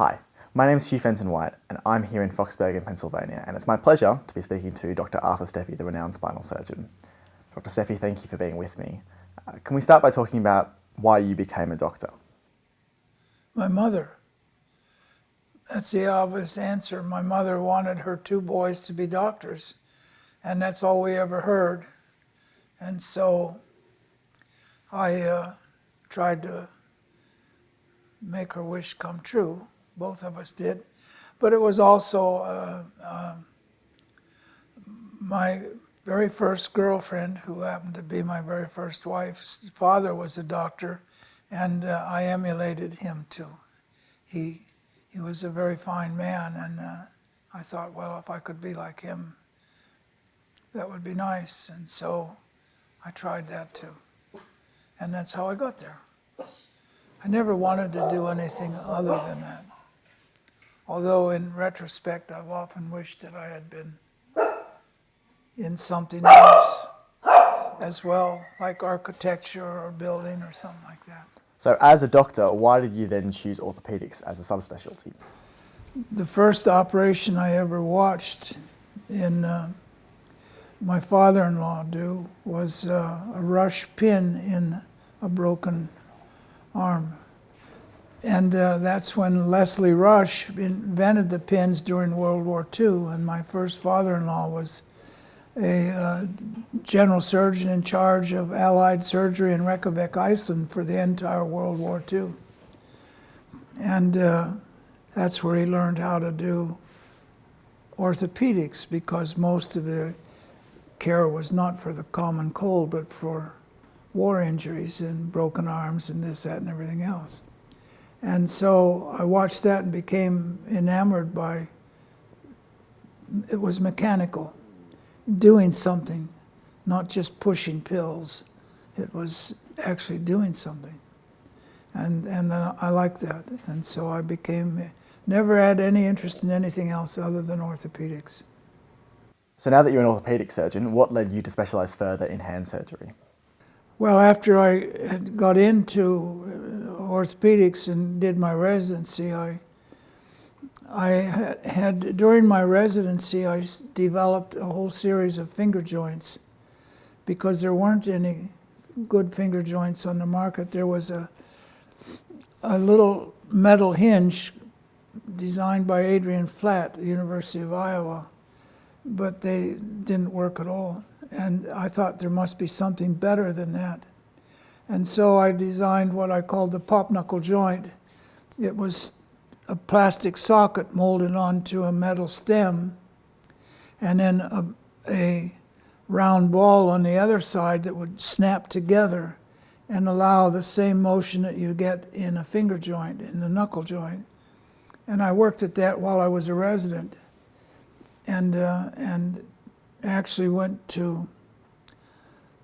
Hi, my name is Hugh Fenton-White and I'm here in Foxbergen, Pennsylvania, and it's my pleasure to be speaking to Dr. Arthur Steffee, the renowned spinal surgeon. Dr. Steffee, thank you for being with me. Can we start by talking about why you became a doctor? My mother. That's the obvious answer. My mother wanted her two boys to be doctors, and that's all we ever heard. And so I tried to make her wish come true. Both of us did. But it was also my very first girlfriend, who happened to be my very first wife's father, was a doctor, and I emulated him too. He was a very fine man, and I thought, well, if I could be like him, that would be nice. And so I tried that too. And that's how I got there. I never wanted to do anything other than that. Although in retrospect, I've often wished that I had been in something else as well, like architecture or building or something like that. So as a doctor, why did you then choose orthopedics as a subspecialty? The first operation I ever watched in my father-in-law do was a rush pin in a broken arm. And that's when Leslie Rush invented the pins during World War II, and my first father-in-law was a general surgeon in charge of Allied surgery in Reykjavik, Iceland for the entire World War II. And that's where he learned how to do orthopedics, because most of the care was not for the common cold, but for war injuries and broken arms and this, that, and everything else. And so I watched that and became enamored by, it was mechanical, doing something, not just pushing pills. It was actually doing something. And I liked that. And so I never had any interest in anything else other than orthopedics. So now that you're an orthopedic surgeon, what led you to specialise further in hand surgery? Well, after I had got into orthopedics and did my residency, during my residency, I developed a whole series of finger joints because there weren't any good finger joints on the market. There was a little metal hinge designed by Adrian Flatt at the University of Iowa, but they didn't work at all. And I thought there must be something better than that. And so I designed what I called the pop knuckle joint. It was a plastic socket molded onto a metal stem, and then a round ball on the other side that would snap together and allow the same motion that you get in a finger joint, in the knuckle joint. And I worked at that while I was a resident, and actually went to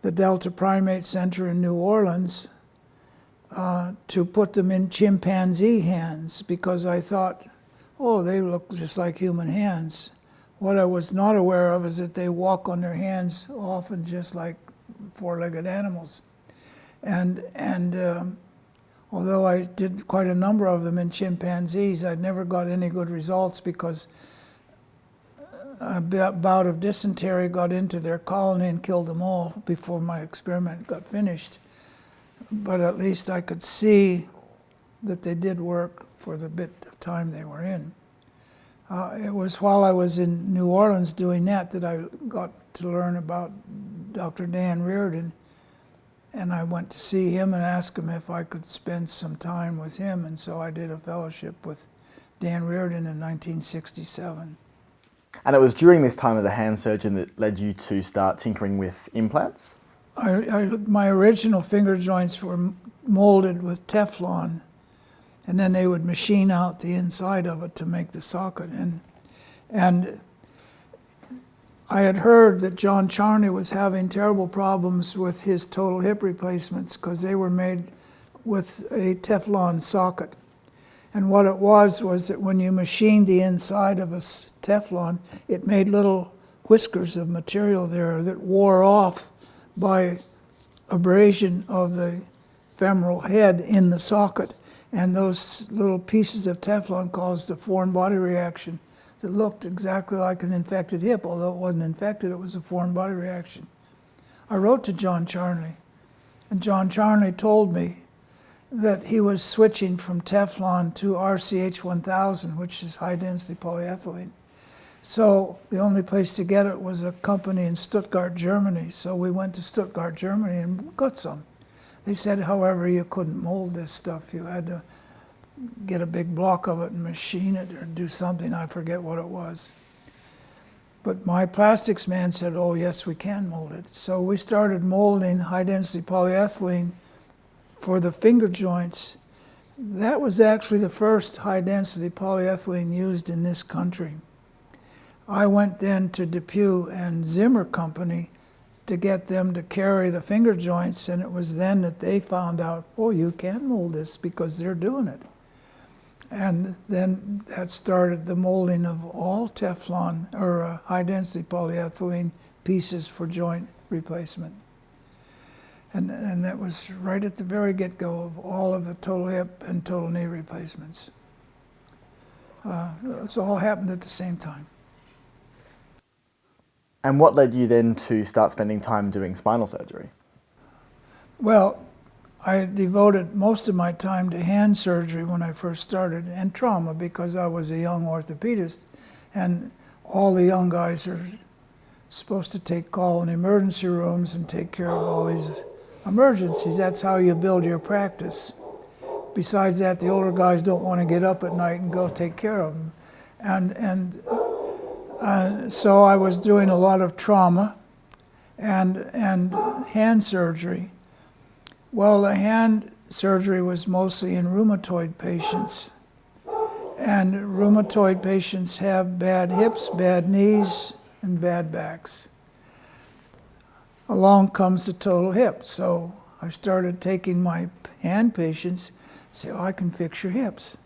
the Delta Primate Center in New Orleans to put them in chimpanzee hands, because I thought, oh, they look just like human hands. What I was not aware of is that they walk on their hands often just like four-legged animals. And although I did quite a number of them in chimpanzees, I never got any good results because a bout of dysentery got into their colony and killed them all before my experiment got finished. But at least I could see that they did work for the bit of time they were in. It was while I was in New Orleans doing that I got to learn about Dr. Dan Reardon, and I went to see him and asked him if I could spend some time with him, and so I did a fellowship with Dan Reardon in 1967. And it was during this time as a hand surgeon that led you to start tinkering with implants? My original finger joints were molded with Teflon, and then they would machine out the inside of it to make the socket. And I had heard that John Charney was having terrible problems with his total hip replacements because they were made with a Teflon socket. And what it was that when you machined the inside of a Teflon, it made little whiskers of material there that wore off by abrasion of the femoral head in the socket. and those little pieces of Teflon caused a foreign body reaction that looked exactly like an infected hip. Although it wasn't infected, it was a foreign body reaction. I wrote to John Charnley, and John Charnley told me that he was switching from Teflon to RCH 1000, which is high-density polyethylene. So the only place to get it was a company in Stuttgart, Germany. So we went to Stuttgart, Germany, and got some. They said, however, you couldn't mold this stuff. You had to get a big block of it and machine it or do something. I forget what it was. But my plastics man said, oh, yes, we can mold it. So we started molding high-density polyethylene for the finger joints. That was actually the first high-density polyethylene used in this country. I went then to DePuy and Zimmer Company to get them to carry the finger joints, and it was then that they found out, oh, you can mold this because they're doing it. And then that started the molding of all Teflon or high-density polyethylene pieces for joint replacement. And that was right at the very get-go of all of the total hip and total knee replacements. It all happened at the same time. And what led you then to start spending time doing spinal surgery? Well, I devoted most of my time to hand surgery when I first started, and trauma, because I was a young orthopedist, and all the young guys are supposed to take call in emergency rooms and take care of all these emergencies. That's how you build your practice. Besides that, the older guys don't want to get up at night and go take care of them. So I was doing a lot of trauma and hand surgery. Well, the hand surgery was mostly in rheumatoid patients. And rheumatoid patients have bad hips, bad knees, and bad backs. Along comes the total hip. So I started taking my hand patients, say, oh, I can fix your hips.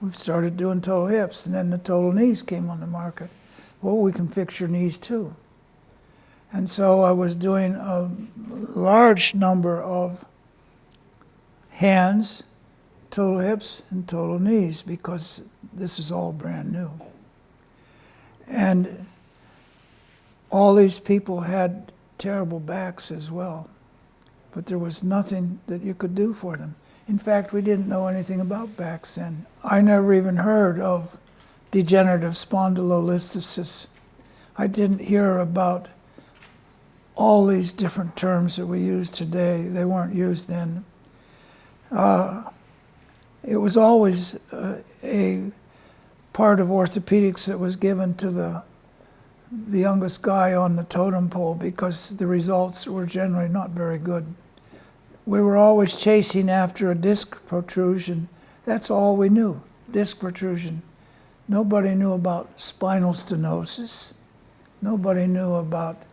We started doing total hips, and then the total knees came on the market. Well, we can fix your knees too. And so I was doing a large number of hands, total hips, and total knees, because this is all brand new. And all these people had terrible backs as well, but there was nothing that you could do for them. In fact, we didn't know anything about backs then. I never even heard of degenerative spondylolisthesis. I didn't hear about all these different terms that we use today. They weren't used then. It was always a part of orthopedics that was given to the youngest guy on the totem pole, because the results were generally not very good. We were always chasing after a disc protrusion. That's all we knew, disc protrusion. Nobody knew about spinal stenosis. Nobody knew about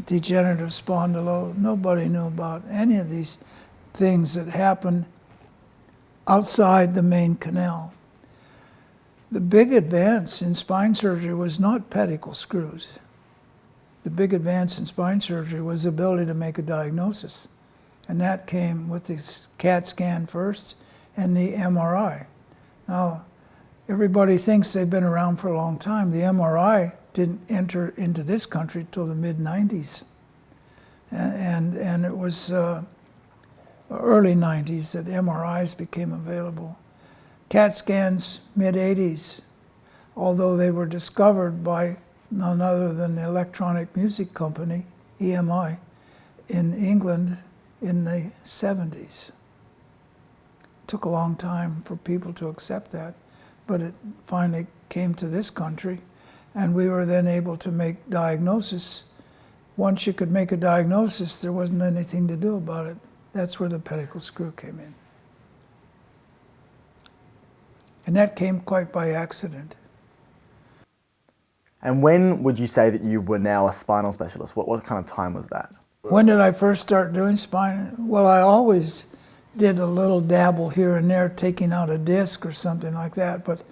degenerative spondylo. Nobody knew about any of these things that happen outside the main canal. The big advance in spine surgery was not pedicle screws. The big advance in spine surgery was the ability to make a diagnosis. And that came with the CAT scan first and the MRI. Now, everybody thinks they've been around for a long time. The MRI didn't enter into this country till the mid-90s. And it was early 90s that MRIs became available. CAT scans, mid-80s, although they were discovered by none other than the electronic music company, EMI, in England in the 70s. It took a long time for people to accept that, but it finally came to this country, and we were then able to make diagnosis. Once you could make a diagnosis, there wasn't anything to do about it. That's where the pedicle screw came in. And that came quite by accident. And when would you say that you were now a spinal specialist? What kind of time was that? When did I first start doing spine? Well, I always did a little dabble here and there, taking out a disc or something like that, but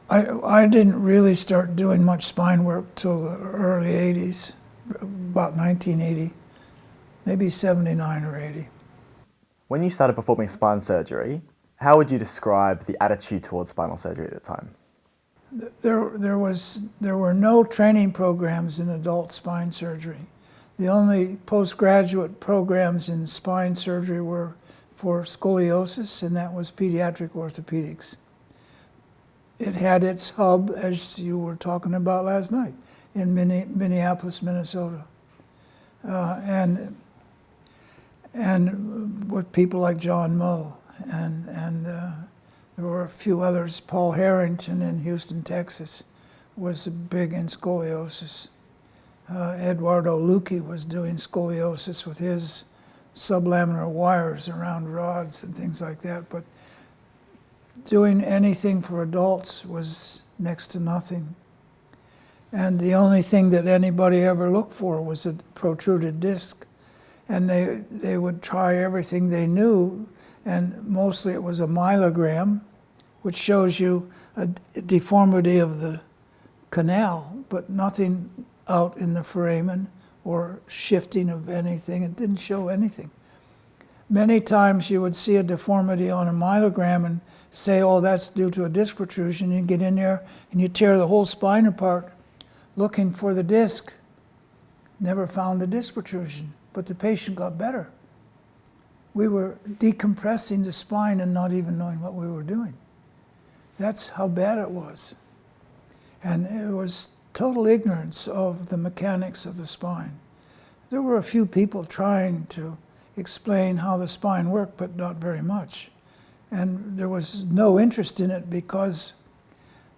I didn't really start doing much spine work till the early 80s, about 1980, maybe 79 or 80. When you started performing spine surgery, how would you describe the attitude towards spinal surgery at the time? There were no training programs in adult spine surgery. The only postgraduate programs in spine surgery were for scoliosis, and that was pediatric orthopedics. It had its hub, as you were talking about last night, in Minneapolis, Minnesota, and with people like John Moe, and there were a few others. Paul Harrington in Houston, Texas, was big in scoliosis. Eduardo Lucchi was doing scoliosis with his sublaminar wires around rods and things like that, but doing anything for adults was next to nothing. And the only thing that anybody ever looked for was a protruded disc. And they would try everything they knew, and mostly it was a myelogram, which shows you a deformity of the canal, but nothing out in the foramen or shifting of anything. It didn't show anything. Many times you would see a deformity on a myelogram and say, oh, that's due to a disc protrusion. You get in there and you tear the whole spine apart looking for the disc. Never found the disc protrusion, but the patient got better. We were decompressing the spine and not even knowing what we were doing. That's how bad it was. And it was total ignorance of the mechanics of the spine. There were a few people trying to explain how the spine worked, but not very much. And there was no interest in it because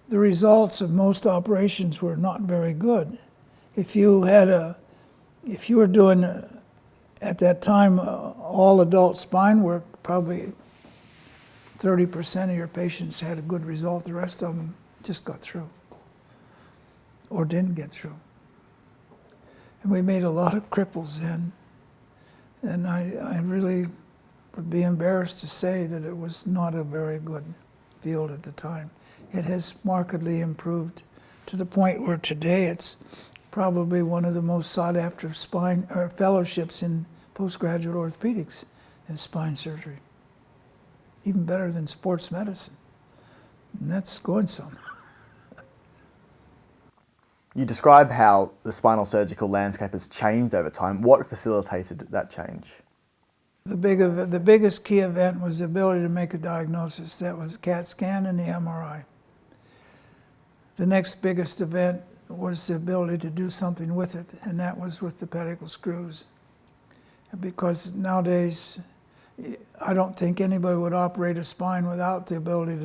the results of most operations were not very good. If you were doing, at that time, all adult spine work, probably 30% of your patients had a good result. The rest of them just got through or didn't get through. And we made a lot of cripples then. And I really would be embarrassed to say that it was not a very good field at the time. It has markedly improved to the point where today it's probably one of the most sought after spine or fellowships in postgraduate orthopedics is spine surgery. Even better than sports medicine. And that's going some. You describe how the spinal surgical landscape has changed over time. What facilitated that change? The biggest key event was the ability to make a diagnosis. That was CAT scan and the MRI. The next biggest event was the ability to do something with it, and that was with the pedicle screws. Because nowadays, I don't think anybody would operate a spine without the ability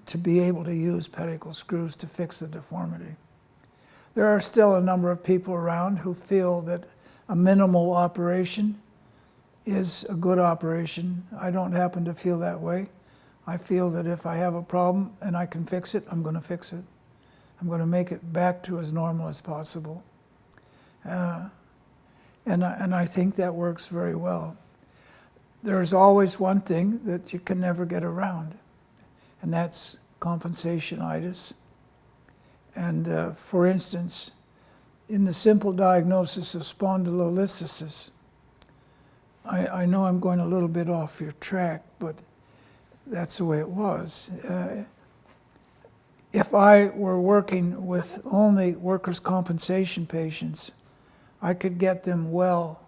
to be able to use pedicle screws to fix the deformity. There are still a number of people around who feel that a minimal operation is a good operation. I don't happen to feel that way. I feel that if I have a problem and I can fix it, I'm going to fix it. I'm going to make it back to as normal as possible. And I think that works very well. There's always one thing that you can never get around, and that's compensationitis. And for instance, in the simple diagnosis of spondylolisthesis, I know I'm going a little bit off your track, but that's the way it was. If I were working with only workers' compensation patients, I could get them well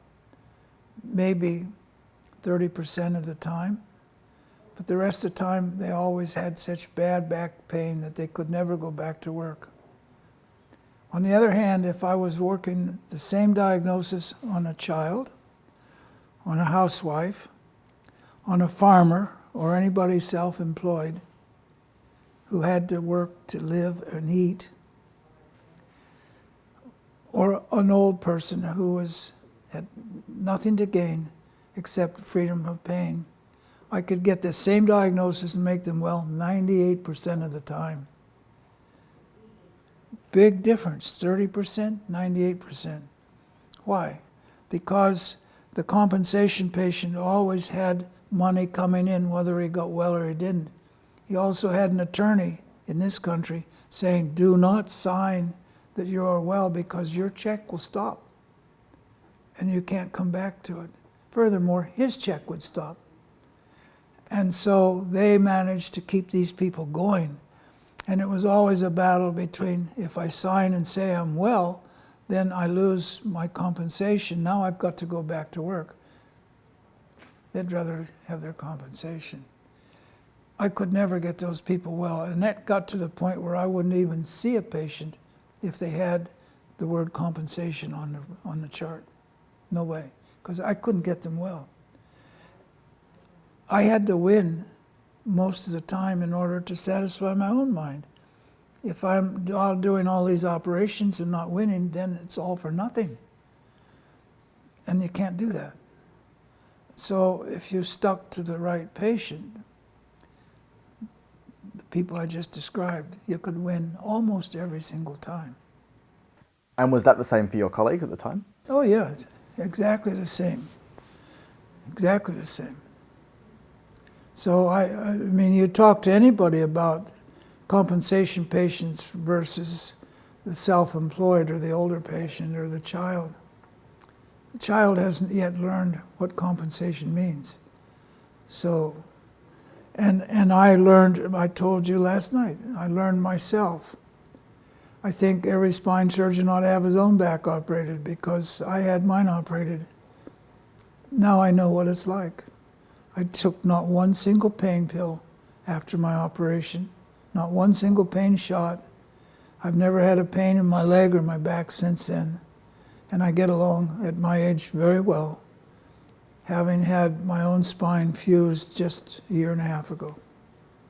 maybe 30% of the time. But the rest of the time, they always had such bad back pain that they could never go back to work. On the other hand, if I was working the same diagnosis on a child, on a housewife, on a farmer, or anybody self-employed who had to work to live and eat, or an old person who had nothing to gain except freedom of pain, I could get the same diagnosis and make them well 98% of the time. Big difference, 30%, 98%. Why? Because the compensation patient always had money coming in whether he got well or he didn't. He also had an attorney in this country saying, do not sign that you are well because your check will stop and you can't come back to it. Furthermore, his check would stop. And so they managed to keep these people going. And it was always a battle between, if I sign and say I'm well, then I lose my compensation. Now I've got to go back to work. They'd rather have their compensation. I could never get those people well. And that got to the point where I wouldn't even see a patient if they had the word compensation on the chart. No way, because I couldn't get them well. I had to win most of the time in order to satisfy my own mind. If I'm doing all these operations and not winning, then it's all for nothing. And you can't do that. So if you stuck to the right patient, the people I just described, you could win almost every single time. And was that the same for your colleagues at the time? Oh yeah, it's exactly the same. Exactly the same. So I mean, you talk to anybody about compensation patients versus the self-employed or the older patient or the child. The child hasn't yet learned what compensation means. So, and I learned, I told you last night, I learned myself. I think every spine surgeon ought to have his own back operated because I had mine operated. Now I know what it's like. I took not one single pain pill after my operation, not one single pain shot. I've never had a pain in my leg or my back since then. And I get along at my age very well, having had my own spine fused just a year and a half ago.